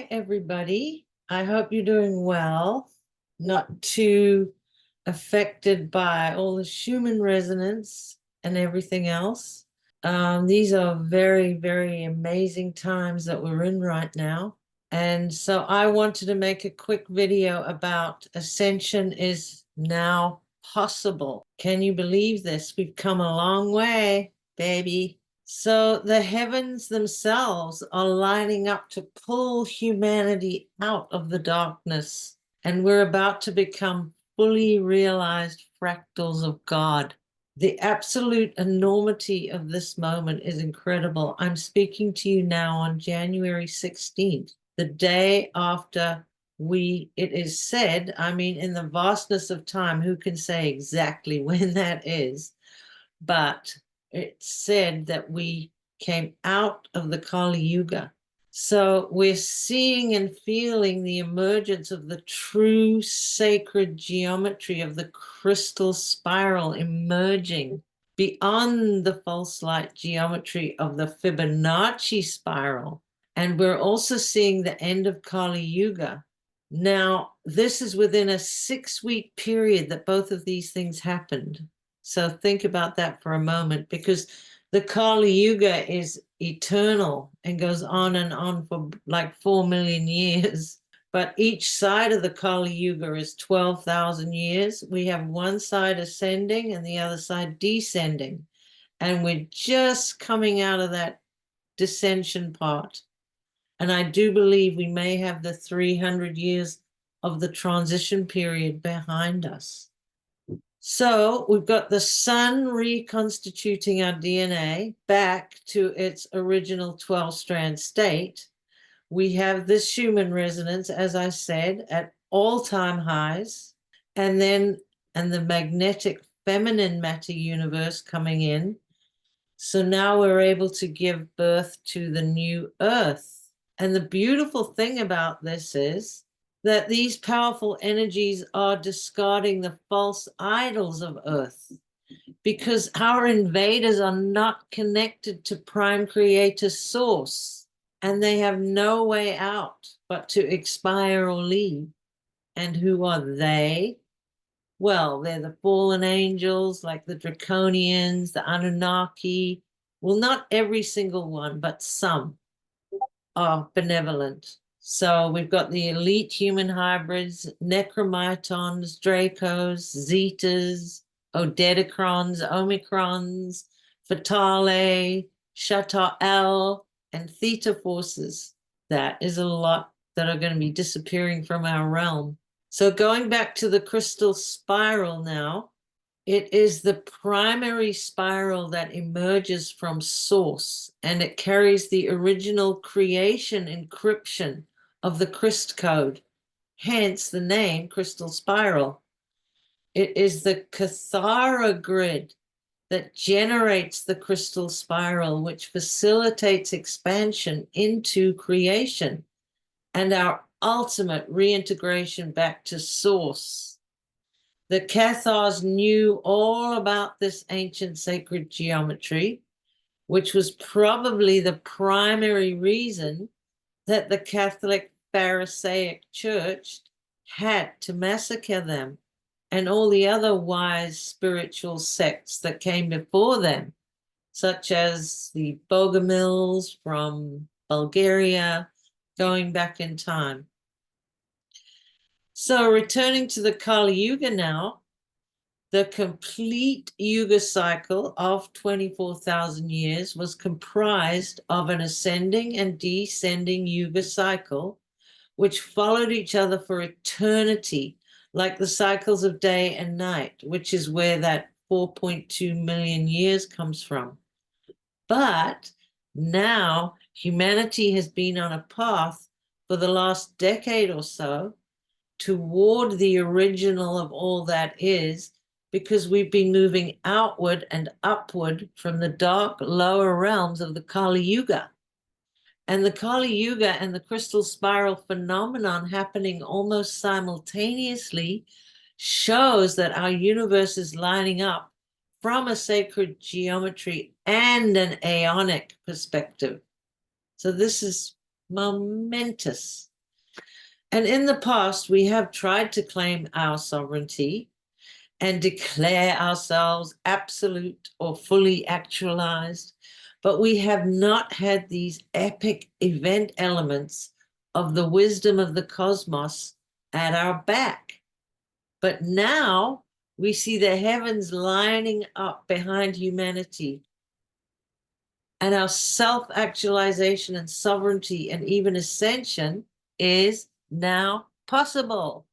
Hi, everybody. I hope you're doing well, not too affected by all the Schuman resonance and everything else. These are very, very amazing times that we're in right now. And so I wanted to make a quick video about Ascension is now possible. Can you believe this? We've come a long way, baby. So the heavens themselves are lining up to pull humanity out of the darkness, and we're about to become fully realized fractals of God. The absolute enormity of this moment is incredible. I'm speaking to you now on January 16th, the day after it is said, I mean, in the vastness of time, who can say exactly when that is? But it's said that we came out of the Kali Yuga. So we're seeing and feeling the emergence of the true sacred geometry of the crystal spiral emerging beyond the false light geometry of the Fibonacci spiral. And we're also seeing the end of Kali Yuga. Now, this is within a 6-week period that both of these things happened. So think about that for a moment, because the Kali Yuga is eternal and goes on and on for like 4 million years. But each side of the Kali Yuga is 12,000 years. We have one side ascending and the other side descending. And we're just coming out of that descension part. And I do believe we may have the 300 years of the transition period behind us. So we've got the sun reconstituting our DNA back to its original 12-strand state. We have this Schuman resonance, as I said, at all-time highs, and the magnetic feminine matter universe coming in. So now we're able to give birth to the new earth. And the beautiful thing about this is that these powerful energies are discarding the false idols of earth, because our invaders are not connected to prime creator source, and they have no way out but to expire or leave. And who are they? Well, they're the fallen angels, like the draconians, the Anunnaki. Well, not every single one, but some are benevolent. So we've got the elite human hybrids, necromitons, dracos, zetas, odedicrons, omicrons, fatale, Shatar-L, and theta forces. That is a lot that are going to be disappearing from our realm. So going back to the crystal spiral now, it is the primary spiral that emerges from source, and it carries the original creation encryption of the Christ code, hence the name Krystal Spiral. It is the Cathara grid that generates the crystal spiral, which facilitates expansion into creation and our ultimate reintegration back to source. The Cathars knew all about this ancient sacred geometry, which was probably the primary reason that the Catholic Pharisaic Church had to massacre them and all the other wise spiritual sects that came before them, such as the Bogomils from Bulgaria, going back in time. So returning to the Kali Yuga now, the complete Yuga cycle of 24,000 years was comprised of an ascending and descending Yuga cycle, which followed each other for eternity, like the cycles of day and night, which is where that 4.2 million years comes from. But now humanity has been on a path for the last decade or so toward the original of all that is, because we've been moving outward and upward from the dark lower realms of the Kali Yuga. And the Kali Yuga and the crystal spiral phenomenon happening almost simultaneously shows that our universe is lining up from a sacred geometry and an aeonic perspective. So this is momentous. And in the past, we have tried to claim our sovereignty and declare ourselves absolute or fully actualized, but we have not had these epic event elements of the wisdom of the cosmos at our back. But now we see the heavens lining up behind humanity, and our self-actualization and sovereignty and even ascension is now possible.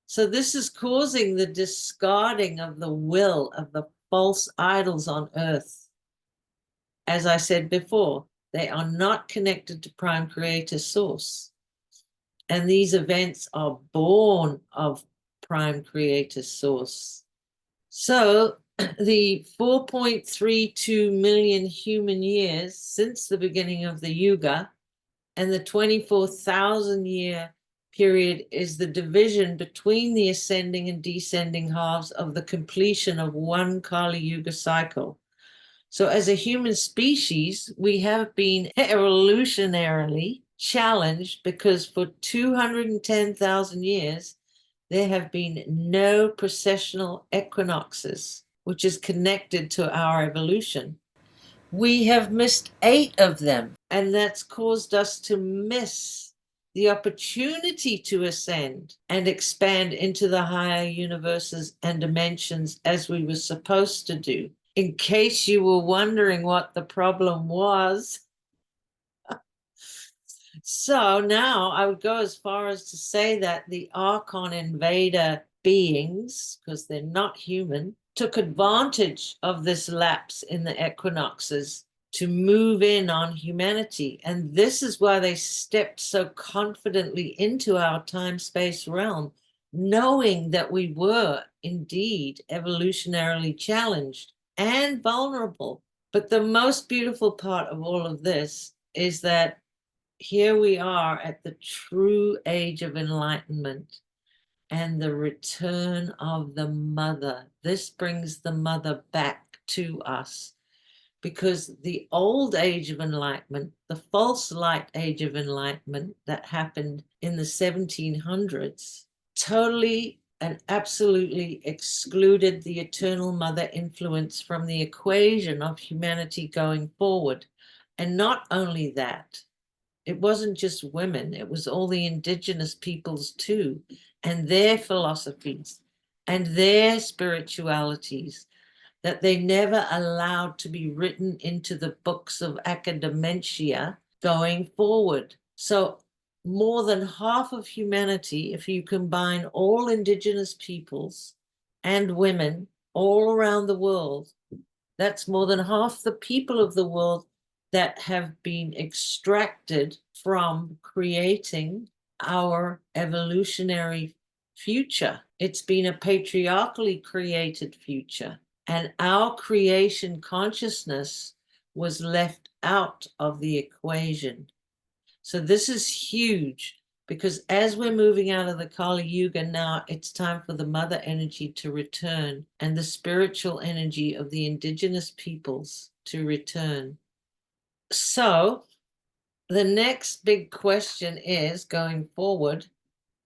So this is causing the discarding of the will of the false idols on earth. As I said before, they are not connected to Prime Creator Source. And these events are born of Prime Creator Source. So the 4.32 million human years since the beginning of the Yuga and the 24,000 year period is the division between the ascending and descending halves of the completion of one Kali Yuga cycle. So as a human species, we have been evolutionarily challenged because for 210,000 years, there have been no precessional equinoxes, which is connected to our evolution. We have missed 8 of them, and that's caused us to miss the opportunity to ascend and expand into the higher universes and dimensions as we were supposed to do. In case you were wondering what the problem was, so now I would go as far as to say that the Archon invader beings, because they're not human, took advantage of this lapse in the equinoxes to move in on humanity. And this is why they stepped so confidently into our time-space realm, knowing that we were indeed evolutionarily challenged and vulnerable. But the most beautiful part of all of this is that here we are at the true age of enlightenment and the return of the mother. This brings the mother back to us, because the old age of enlightenment, the false light age of enlightenment that happened in the 1700s, totally and absolutely excluded the eternal mother influence from the equation of humanity going forward. And not only that, it wasn't just women, it was all the indigenous peoples too, and their philosophies and their spiritualities that they never allowed to be written into the books of academia going forward. So more than half of humanity, if you combine all indigenous peoples and women all around the world, that's more than half the people of the world that have been extracted from creating our evolutionary future. It's been a patriarchally created future, and our creation consciousness was left out of the equation. So this is huge, because as we're moving out of the Kali Yuga now, it's time for the mother energy to return and the spiritual energy of the indigenous peoples to return. So the next big question is, going forward,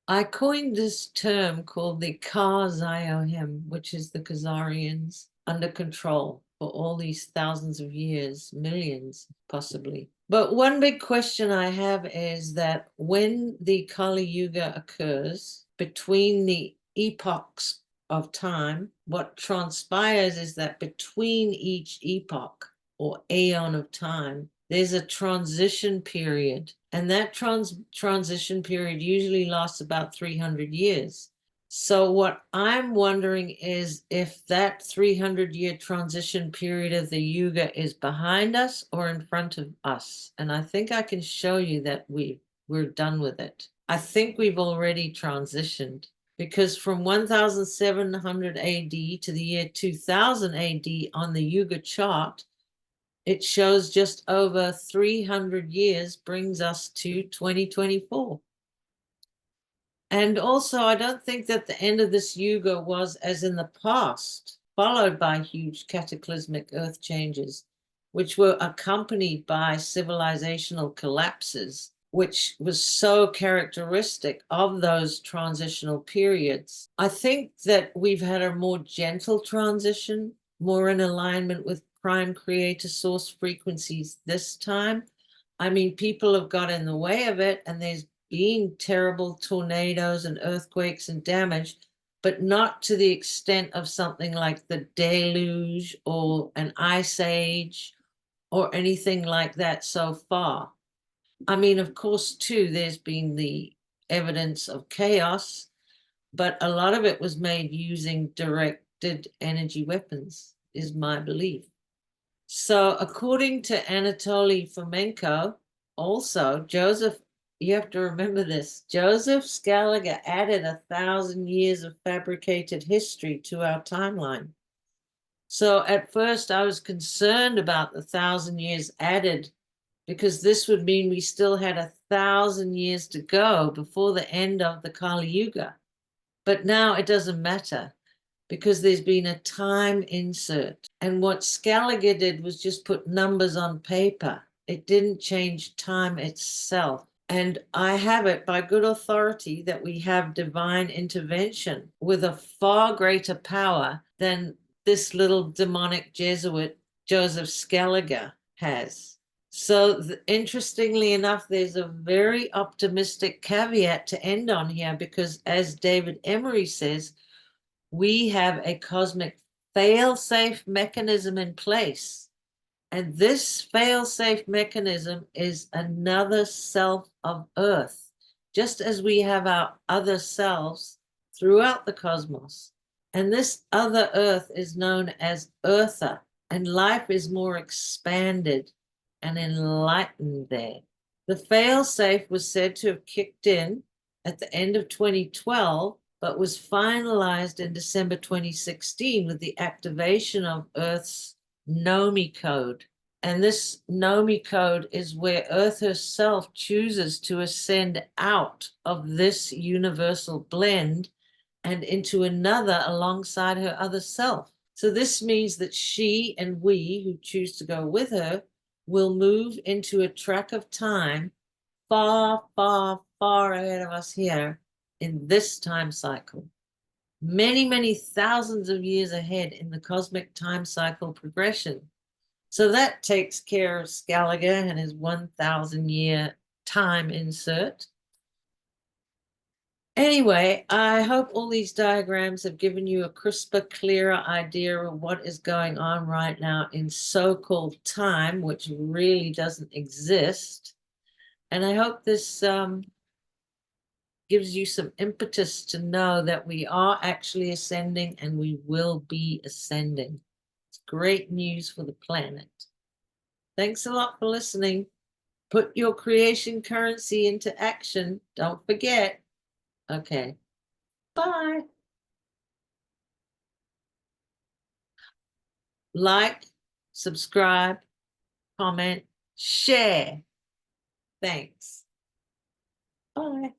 I coined this term called the Ka-Ziohem, which is the Khazarians under control for all these thousands of years, millions possibly. But one big question I have is that when the Kali Yuga occurs, between the epochs of time, what transpires is that between each epoch or aeon of time, there's a transition period. And that transition period usually lasts about 300 years. So what I'm wondering is if that 300-year transition period of the Yuga is behind us or in front of us. And I think I can show you that we're done with it. I think we've already transitioned, because from 1700 AD to the year 2000 AD on the Yuga chart, it shows just over 300 years brings us to 2024. And also, I don't think that the end of this Yuga was, as in the past, followed by huge cataclysmic earth changes, which were accompanied by civilizational collapses which was so characteristic of those transitional periods. I think that we've had a more gentle transition, more in alignment with prime creator source frequencies this time. I mean, people have got in the way of it, and there's been terrible tornadoes and earthquakes and damage, but not to the extent of something like the deluge or an ice age or anything like that so far. I mean, of course, too, there's been the evidence of chaos, but a lot of it was made using directed energy weapons, is my belief. So, according to Anatoly Fomenko, also, you have to remember this, Joseph Scaliger added 1,000 years of fabricated history to our timeline. So, at first, I was concerned about the 1,000 years added, because this would mean we still had 1,000 years to go before the end of the Kali Yuga. But now it doesn't matter, because there's been a time insert. And what Scaliger did was just put numbers on paper. It didn't change time itself. And I have it by good authority that we have divine intervention with a far greater power than this little demonic Jesuit Joseph Scaliger has. So interestingly enough, there's a very optimistic caveat to end on here, because as David Emery says, we have a cosmic fail-safe mechanism in place. And this fail-safe mechanism is another self of Earth, just as we have our other selves throughout the cosmos. And this other Earth is known as Eartha, and life is more expanded and enlightened there. The fail-safe was said to have kicked in at the end of 2012, but was finalized in December 2016 with the activation of Earth's Nomi code. And this Nomi code is where Earth herself chooses to ascend out of this universal blend and into another alongside her other self. So this means that she and we who choose to go with her will move into a track of time far, far, far ahead of us here in this time cycle. Many, many thousands of years ahead in the cosmic time cycle progression. So that takes care of Scaliger and his 1,000-year time insert. Anyway, I hope all these diagrams have given you a crisper, clearer idea of what is going on right now in so-called time, which really doesn't exist. And I hope this gives you some impetus to know that we are actually ascending and we will be ascending. It's great news for the planet. Thanks a lot for listening. Put your creation currency into action. Don't forget. Okay. Bye. Like, subscribe, comment, share. Thanks. Bye.